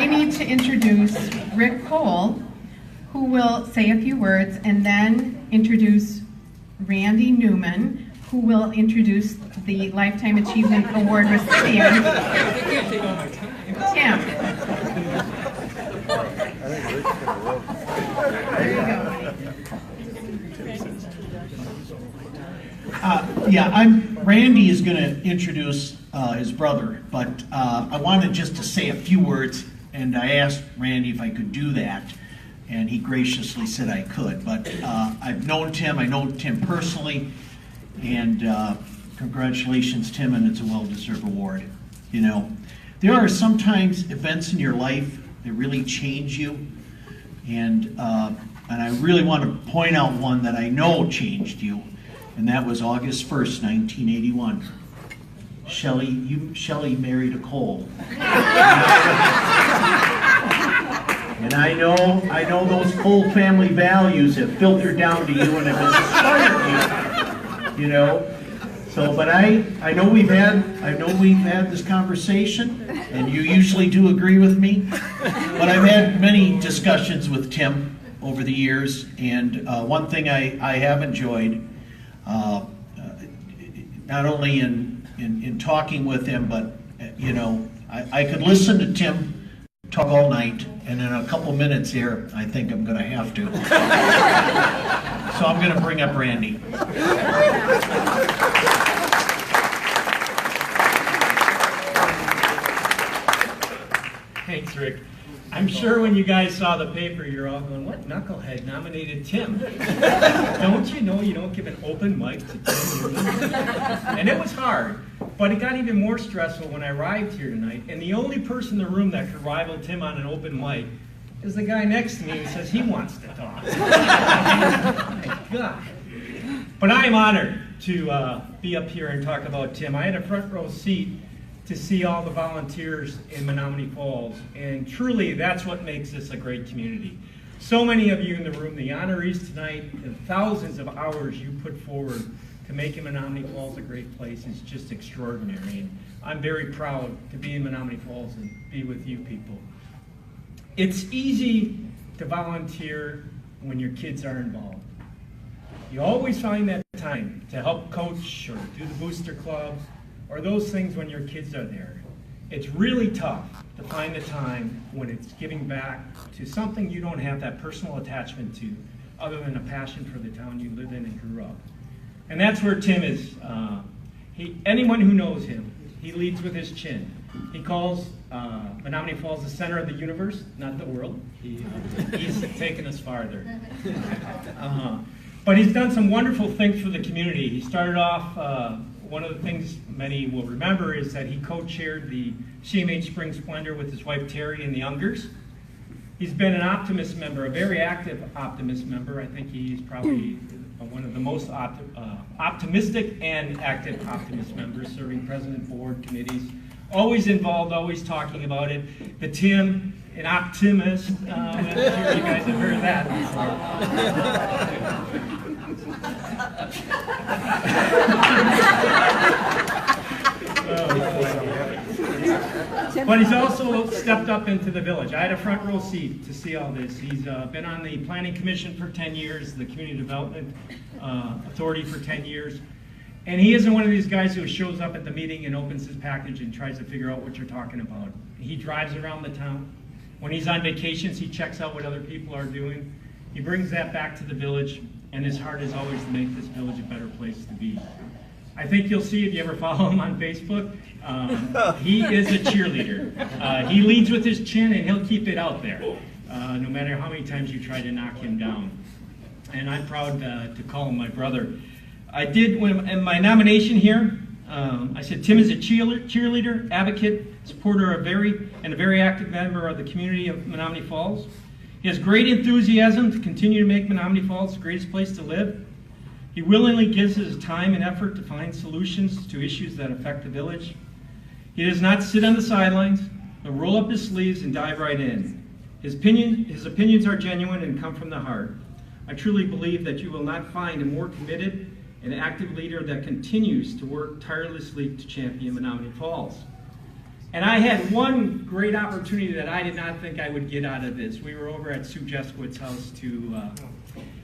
I need to introduce Rick Kohl, who will say a few words, and then introduce Randy Newman, who will introduce the Lifetime Achievement Award recipient, Tim. There you go. Randy is going to introduce his brother, but I wanted just to say a few words, and I asked Randy if I could do that, and he graciously said I could. But I've known Tim, I know Tim personally, and congratulations, Tim, and it's a well-deserved award. You know, there are sometimes events in your life that really change you, and I really want to point out one that I know changed you, and that was August 1st, 1981. Shelley married a Kohl. And I know those Kohl family values have filtered down to you and have inspired you. You know. So, but I know we've had this conversation, and you usually do agree with me. But I've had many discussions with Tim over the years, and one thing I have enjoyed, not only in talking with him, but you know, I could listen to Tim talk all night, and in a couple minutes here, I think I'm going to have to. So I'm going to bring up Randy. Thanks, Rick. I'm sure when you guys saw the paper, you're all going, what knucklehead nominated Tim? Don't you know you don't give an open mic to Tim Newman? And it was hard, but it got even more stressful when I arrived here tonight, and the only person in the room that could rival Tim on an open mic is the guy next to me who says he wants to talk. My God. But I am honored to be up here and talk about Tim. I had a front row seat to see all the volunteers in Menomonee Falls, and truly that's what makes this a great community. So many of you in the room, the honorees tonight, the thousands of hours you put forward to making Menomonee Falls a great place is just extraordinary, and I'm very proud to be in Menomonee Falls and be with you people. It's easy to volunteer when your kids are involved. You always find that time to help coach or do the booster club, or those things when your kids are there. It's really tough to find the time when it's giving back to something you don't have that personal attachment to, other than a passion for the town you live in and grew up. And that's where Tim is. Anyone who knows him, he leads with his chin. He calls Menomonee Falls the center of the universe, not the world. He's taken us farther. But he's done some wonderful things for the community. He started off, one of the things many will remember is that he co-chaired the CMH Spring Splendor with his wife Terry and the Youngers. He's been an Optimist member, a very active Optimist member. I think he's probably one of the most optimistic and active Optimist members, serving president, board, committees. Always involved, always talking about it. The Tim, an optimist. I'm sure you guys have heard that But he's also stepped up into the village. I had a front row seat to see all this. He's been on the Planning Commission for 10 years, the Community Development Authority for 10 years. And he isn't one of these guys who shows up at the meeting and opens his package and tries to figure out what you're talking about. He drives around the town. When he's on vacations, he checks out what other people are doing. He brings that back to the village, and his heart is always to make this village a better place to be. I think you'll see if you ever follow him on Facebook, he is a cheerleader. He leads with his chin, and he'll keep it out there, no matter how many times you try to knock him down. And I'm proud to call him my brother. I did, in my nomination here, I said Tim is a cheerleader, advocate, supporter, a very active member of the community of Menomonee Falls. He has great enthusiasm to continue to make Menomonee Falls the greatest place to live. He willingly gives his time and effort to find solutions to issues that affect the village. He does not sit on the sidelines, but roll up his sleeves and dive right in. His opinions are genuine and come from the heart. I truly believe that you will not find a more committed and active leader that continues to work tirelessly to champion Menomonee Falls. And I had one great opportunity that I did not think I would get out of this. We were over at Sue Jeskowitz' house to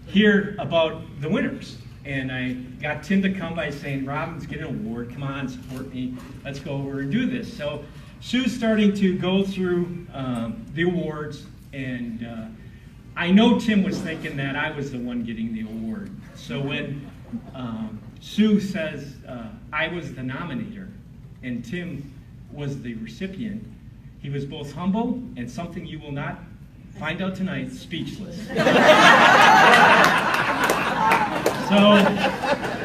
hear about the winners. And I got Tim to come by saying, Robin's getting an award. Come on, support me. Let's go over and do this. So Sue's starting to go through the awards. And I know Tim was thinking that I was the one getting the award. So when Sue says I was the nominator and Tim was the recipient, he was both humble and, something you will not find out tonight, speechless. So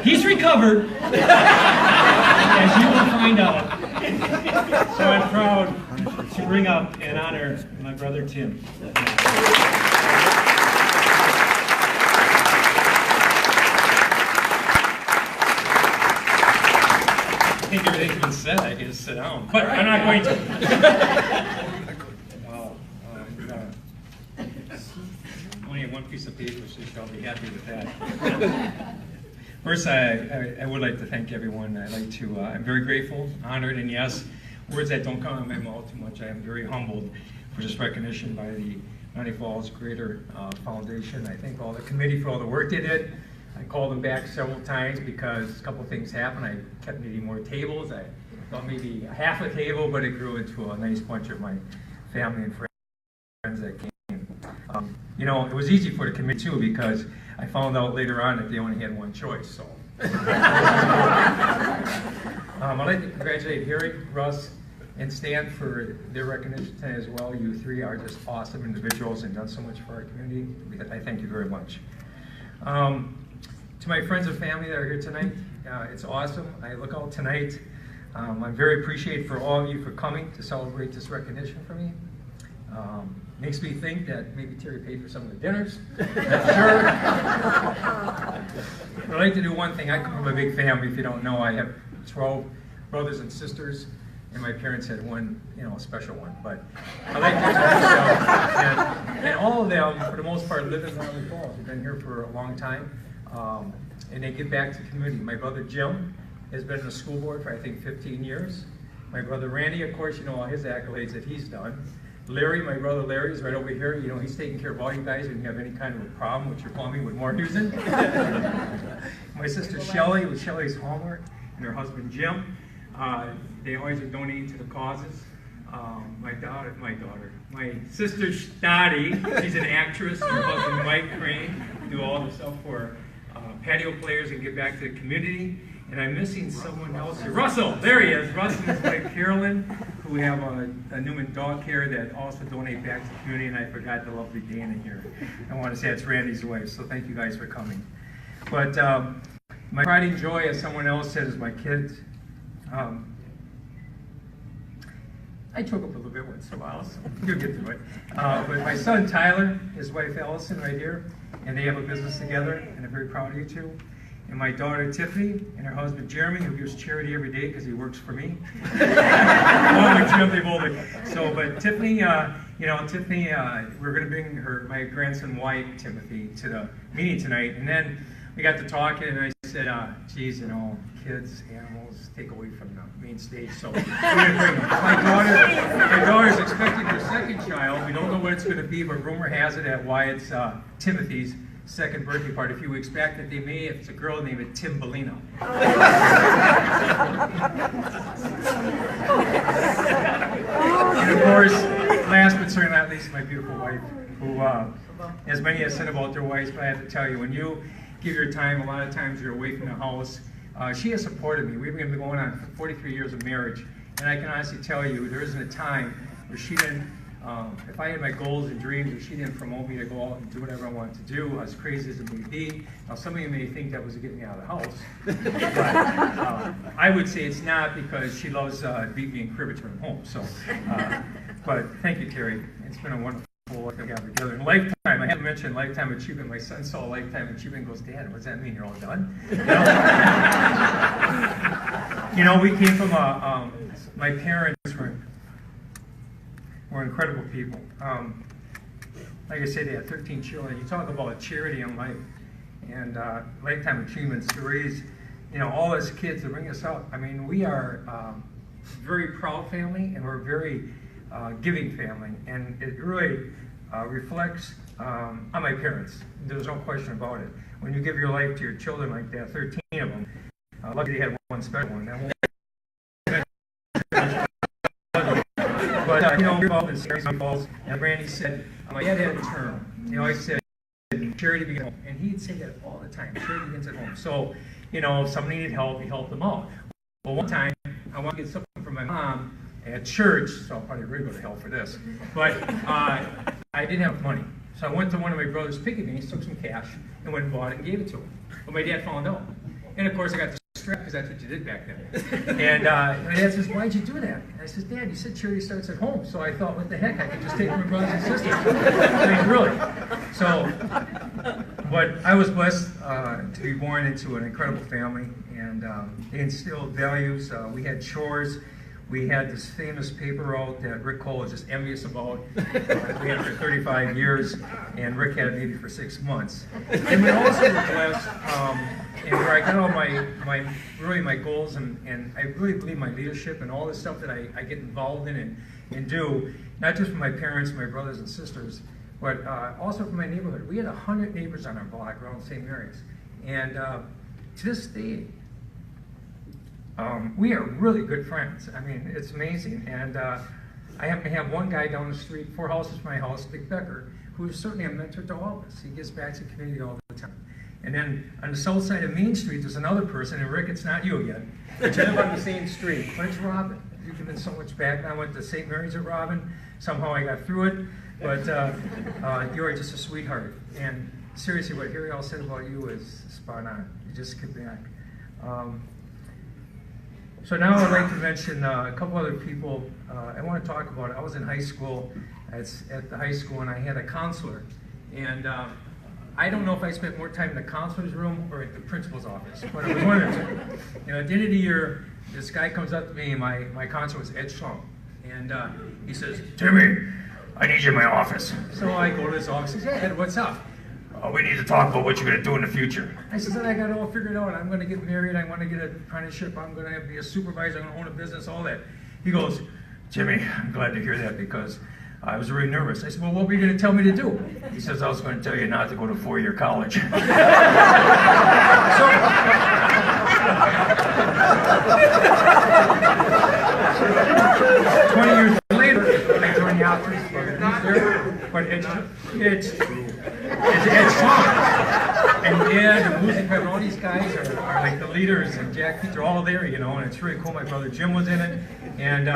he's recovered, as you will find out. So I'm proud to bring up and honor my brother Tim. I think everything's been said. I can just sit down, but I'm not going to. Wow. Only have one piece of paper, so I'll be happy with that. First, I would like to thank everyone. I'm very grateful, honored, and yes, words that don't come out of my mouth too much. I am very humbled for this recognition by the Menomonee Falls Greater Foundation. I thank all the committee for all the work they did. I called them back several times because a couple things happened. I kept needing more tables. I thought maybe half a table, but it grew into a nice bunch of my family and friends that came. You know, it was easy for the committee too because I found out later on that they only had one choice. So I'd like to congratulate Harry, Russ, and Stan for their recognition tonight as well. You three are just awesome individuals and done so much for our community. I thank you very much. To my friends and family that are here tonight, it's awesome. I look out tonight. I'm very appreciative for all of you for coming to celebrate this recognition for me. Makes me think that maybe Terry paid for some of the dinners. Not sure. I'd like to do one thing. I come from a big family. If you don't know, I have 12 brothers and sisters, and my parents had one, special one. But I like to introduce them. And all of them, for the most part, live in Menomonee Falls. They've been here for a long time. And they give back to the community. My brother Jim has been in the school board for, I think, 15 years. My brother Randy, of course, you know all his accolades that he's done. Larry, my brother Larry, is right over here. He's taking care of all you guys when you have any kind of a problem with your plumbing with more using. My sister Shelly, with Shelly's homework, and her husband Jim. They always are donating to the causes. My sister Dottie, she's an actress, and her husband Mike Crane do all the stuff for patio players and give back to the community. And I'm missing someone else here. Russell, there he is. Russell is like Carolyn, who have a Newman dog care that also donate back to the community. And I forgot the lovely Dana here. I want to say it's Randy's wife, so thank you guys for coming. But my pride and joy, as someone else said, is my kids. I choke up a little bit once in a while, so you'll get through it. But my son Tyler, his wife Allison right here, and they have a business together, and I'm very proud of you two. And my daughter Tiffany and her husband Jeremy, who gives charity every day because he works for me. But Tiffany, we're going to bring my grandson Wyatt Timothy to the meeting tonight, and then we got to talking, and I said, geez, kids, animals take away from the main stage. So we're going to bring my daughter's expecting her second child. We don't know what it's going to be, but rumor has it at Wyatt's Timothy's second birthday party a few weeks back that they may, if it's a girl, name it Tim Bellino. And of course, last but certainly not least, my beautiful wife, who, as many have said about their wives, but I have to tell you, when you give your time, a lot of times you're away from the house. She has supported me. We've been going on for 43 years of marriage, and I can honestly tell you, there isn't a time where she didn't, if I had my goals and dreams, or she didn't promote me to go out and do whatever I wanted to do, as crazy as it may be. Now, some of you may think that was to get me out of the house, but I would say it's not, because she loves beating me and cribbage at home. So, but thank you, Terry. It's been a wonderful work we got together. In lifetime, I have to mention lifetime achievement. My son saw lifetime achievement and goes, Dad, what does that mean? You're all done? We came from my parents were incredible people. Like I said, they had 13 children. You talk about charity in life and lifetime achievement stories. All us kids that bring us up. I mean, we are very proud family, and we're a very giving family, and it really reflects on my parents. There's no question about it. When you give your life to your children like that, 13 of them, luckily they had one special one. That won't but, you know, involved in Greater Menomonee Falls, and Randy said, my dad had a term. You know, I said, charity begins at home. And he'd say that all the time, charity begins at home. So, you know, if somebody needed help, he helped them out. Well, one time, I wanted to get something from my mom at church, so I'll probably really go to hell for this. But I didn't have money. So I went to one of my brother's piggy banks, took some cash, and went and bought it and gave it to him. But my dad found out. And of course, I got distracted because that's what you did back then. And my dad says, why'd you do that? And I says, Dad, you said charity starts at home. So I thought, what the heck, I could just take my brothers and sisters. I mean, really. So, but I was blessed to be born into an incredible family, and they instilled values. We had chores. We had this famous paper route that Rick Kohl was just envious about. We had it for 35 years, and Rick had it maybe for 6 months. And we also were blessed, and where I got all my goals, and I really believe my leadership and all the stuff that I get involved in and do, not just for my parents, my brothers and sisters, but also for my neighborhood. We had 100 neighbors on our block around St. Mary's, and to this day, we are really good friends. I mean, it's amazing. And I happen to have one guy down the street, 4 houses from my house, Dick Becker, who is certainly a mentor to all of us. He gives back to the community all the time. And then on the south side of Main Street, there's another person, and Rick, it's not you yet, but you live on the same street, but it's Robin. You've given so much back. And I went to St. Mary's at Robin. Somehow I got through it, but you are just a sweetheart. And seriously, what Harry all said about you is spot on. You just give back. So now I'd like to mention a couple other people I want to talk about. I was in high school, at the high school, and I had a counselor. And I don't know if I spent more time in the counselor's room or at the principal's office, but it was one of the two. You know, at the end of the year, this guy comes up to me, my counselor was Ed Schlum, and he says, Timmy, I need you in my office. So I go to his office and says, hey, Ed, what's up? We need to talk about what you're going to do in the future. I said, I got it all figured out. I'm going to get married. I want to get an apprenticeship. I'm going to be a supervisor. I'm going to own a business, all that. He goes, Jimmy, I'm glad to hear that because I was really nervous. I said, well, what were you going to tell me to do? He says, I was going to tell you not to go to 4-year college. So, 20 years later, I joined the office, but it's fun. And Ed and Lucy Pepper, all these guys are like the leaders, and Jack Pete, they're all there, you know, and it's really cool. My brother Jim was in it, and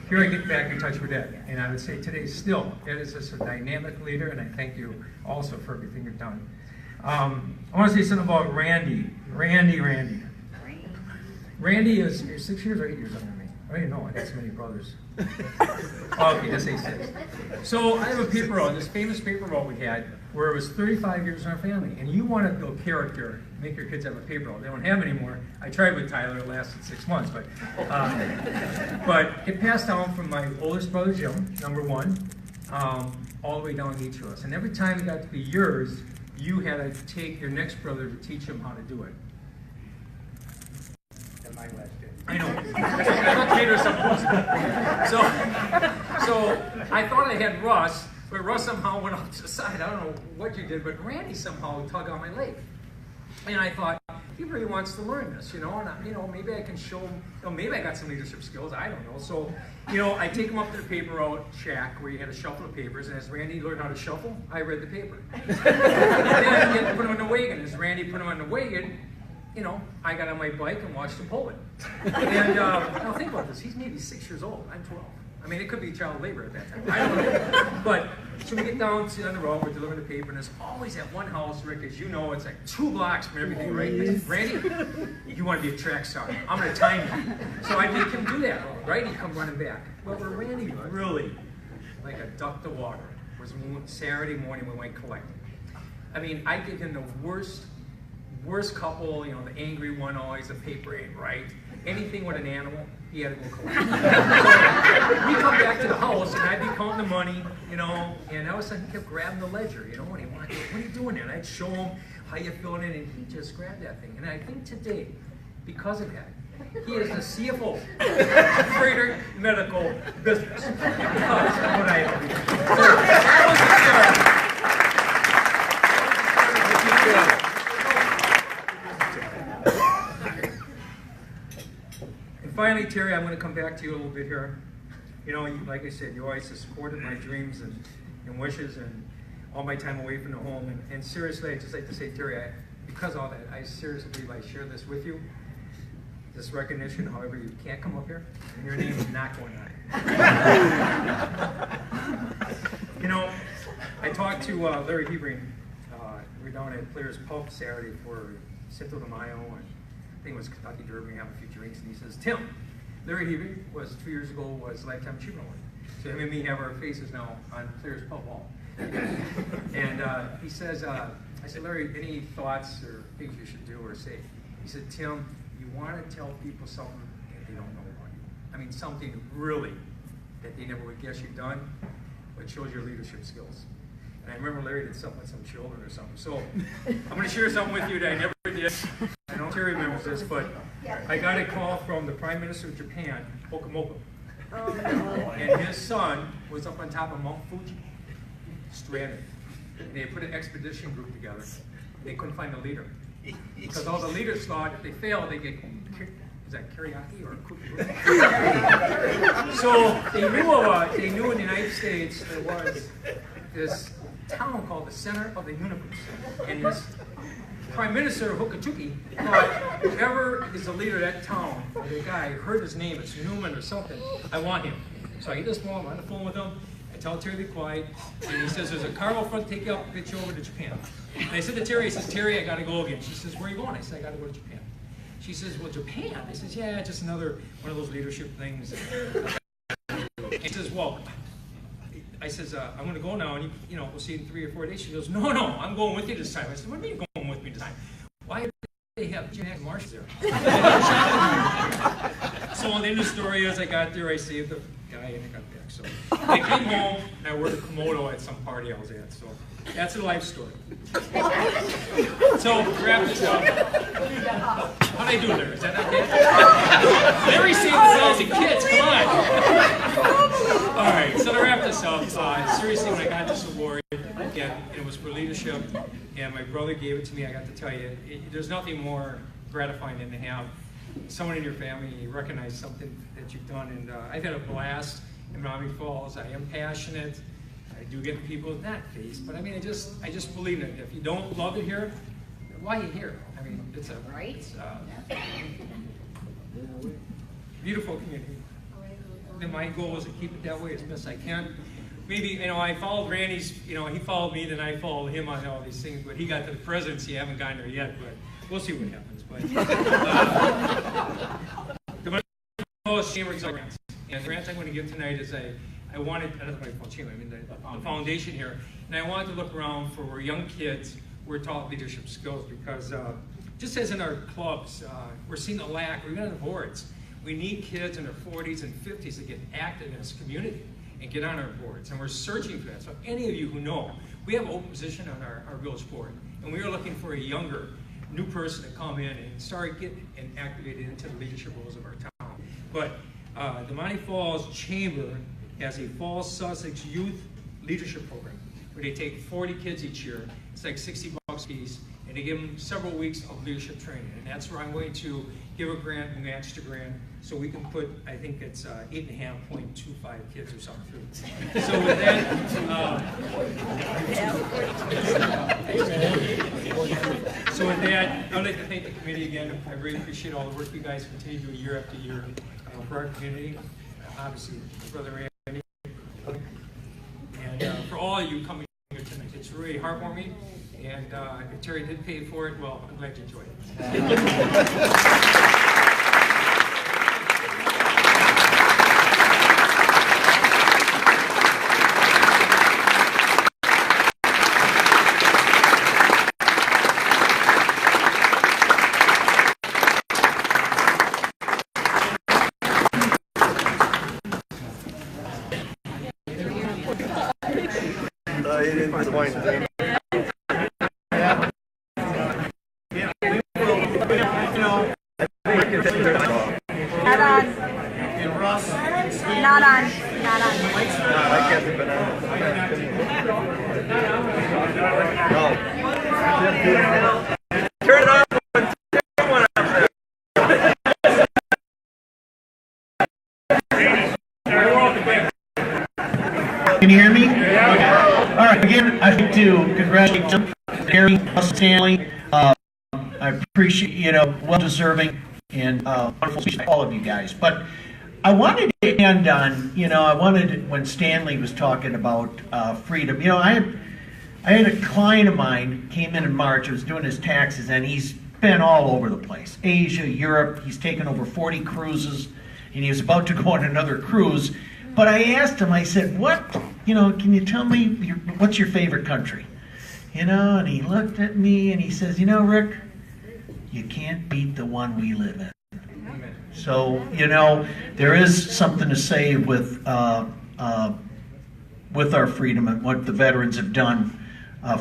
here I get back in touch with Ed. And I would say today still, Ed is just a dynamic leader, and I thank you also for everything you've done. I want to say something about Randy. Randy is 6 years or 8 years under me. I don't even know, I got so many brothers. Okay, let's say 6. So I have a paper route, this famous paper route we had, where it was 35 years in our family. And you want to build character, make your kids have a paper route. They don't have any more. I tried with Tyler, it lasted 6 months. But it passed down from my oldest brother, Jim, number 1, all the way down to each of us. And every time it got to be yours, you had to take your next brother to teach him how to do it. And my last day. I know. I thought cater something. So I thought I had Russ, but Russ somehow went off to the side. I don't know what you did, but Randy somehow tugged on my leg. And I thought, he really wants to learn this, you know, and maybe I can show him, maybe I got some leadership skills, I don't know. So, I take him up to the paper route shack where you had a shuffle of papers, and as Randy learned how to shuffle, I read the paper. And then I put him on the wagon. As Randy put him on the wagon, I got on my bike and watched him pull it. And now think about this, he's maybe 6 years old, I'm 12. I mean, it could be child labor at that time. I don't know. But so we get down to on the road, we're delivering the paper, and there's always at one house, Rick, as you know, it's like 2 blocks from everything, right? Randy, you want to be a track star. I'm going to time you. So I make him do that, right? He come running back. Well, where Randy really, like a duck to water, was Saturday morning when we went collecting. I mean, I give him the worst couple, the angry one, always the paper ain't right. Anything with an animal, he had to go collect. So we come back to the house, and I'd be counting the money, and all of a sudden he kept grabbing the ledger, and he wanted, what are you doing there? And I'd show him how you fill it in, and he just grabbed that thing. And I think today, because of that, He is the CFO of Greater Medical Business. That's what I am. So that was the start. And finally, Terry, I'm going to come back to you a little bit here. You know, like I said, you always supported my dreams and wishes and all my time away from the home. And seriously, I'd just like to say, Terry, because of all that, I seriously believe I share this with you. This recognition, however, you can't come up here, and your name is not going on. You know, I talked to Larry Hebring. We were down at Players Pub Saturday for Cinco de Mayo, and I think it was Kentucky Derby, have a few drinks, and he says, Tim, Larry Hebring was 2 years ago, was Lifetime Achievement Award. So him and me have our faces now on Players Pub Wall. And he says, I said, Larry, any thoughts or things you should do or say? He said, Tim, you want to tell people something that they don't know about you. I mean, something really that they never would guess you've done, but shows your leadership skills. And I remember Larry did something with some children or something. So I'm going to share something with you that I never did. I don't know if Terry remembers this, but I got a call from the Prime Minister of Japan, Okamoto. Oh, no. And his son was up on top of Mount Fuji, stranded. And they put an expedition group together. They couldn't find a leader. Because all the leaders thought if they failed, they get, is that karaoke or cookie? So they knew in the United States there was this town called the Center of the Universe. And this Prime Minister Hokachuki thought whoever is the leader of that town, or the guy, heard his name, it's Newman or something, I want him. So I get this phone, I'm on the phone with him. I tell Terry to be quiet, and he says, there's a car out front, take you up, get you over to Japan. And I said to Terry, he says, Terry, I gotta go again. She says, where are you going? I said, I gotta go to Japan. She says, well, Japan? I says, yeah, just another one of those leadership things. He says, well, I says, I'm gonna go now, and you know, we'll see you in 3 or 4 days. She goes, no, I'm going with you this time. I said, what do you mean going with me this time? Why do they have Jack Marsh there? So the end of the story is I got there, I saved the guy, and I got back. So I came home, and I worked a Komodo at some party I was at. So that's a life story. So wrap this up. How'd I do there? Is that not bad? Larry saved the kids, come on. All right, so to wrap this up, seriously, when I got this award, again, it was for leadership, and my brother gave it to me. I got to tell you, there's nothing more gratifying than to have someone in your family recognize something that you've done, and I've had a blast in Menomonee Falls. I am passionate. I do get people not faced, but I mean, I just believe in it. If you don't love it here, why are you here? I mean, it's a beautiful community. And my goal is to keep it that way as best I can. Maybe, you know, I followed Randy's, you know, he followed me, then I followed him on all these things, but he got to the presidency. I haven't gotten there yet, but we'll see what happens. But the most chamber grants, and the grants I'm going to give tonight is I wanted, I don't know if chamber, I mean the foundation here, and I wanted to look around for young kids who are taught leadership skills, because just as in our clubs, we're seeing a lack. We've got on the boards. We need kids in their 40s and 50s to get active in this community and get on our boards, and we're searching for that. So any of you who know, we have an open position on our village board, and we are looking for a younger, new person to come in and start getting and activated into the leadership roles of our town. But the Menomonee Falls Chamber has a Falls Sussex Youth Leadership Program where they take 40 kids each year. It's like $60 a piece, and they give them several weeks of leadership training. And that's where I'm going to give a grant, match the grant, so we can put, I think it's 8.5.25 kids or something through. So with that, I'd like to thank the committee again. I really appreciate all the work you guys continue to do year after year for our community. Obviously, Brother Randy, and for all of you coming here tonight. It's really heartwarming, and if Terry did pay for it, well, I'm glad you enjoyed it. He didn't disappoint. You know, Not on. Not on. I can't be banana. No. Turn it off. Can you hear me? Okay. All right. Again, I'd like to congratulate Tim, Gary, Stanley. I appreciate, well deserving and wonderful speech by all of you guys. But I wanted to end on, when Stanley was talking about freedom. I had a client of mine came in March. I was doing his taxes, and he's been all over the place. Asia, Europe. He's taken over 40 cruises, and he was about to go on another cruise. But I asked him, I said, can you tell me, what's your favorite country? And he looked at me and he says, Rick, you can't beat the one we live in. So, there is something to say with our freedom and what the veterans have done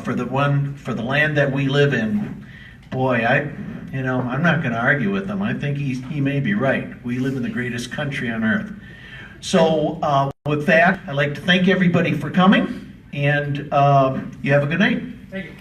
for the land that we live in. Boy, I'm not going to argue with him. I think he may be right. We live in the greatest country on earth. So with that, I'd like to thank everybody for coming, and you have a good night. Thank you.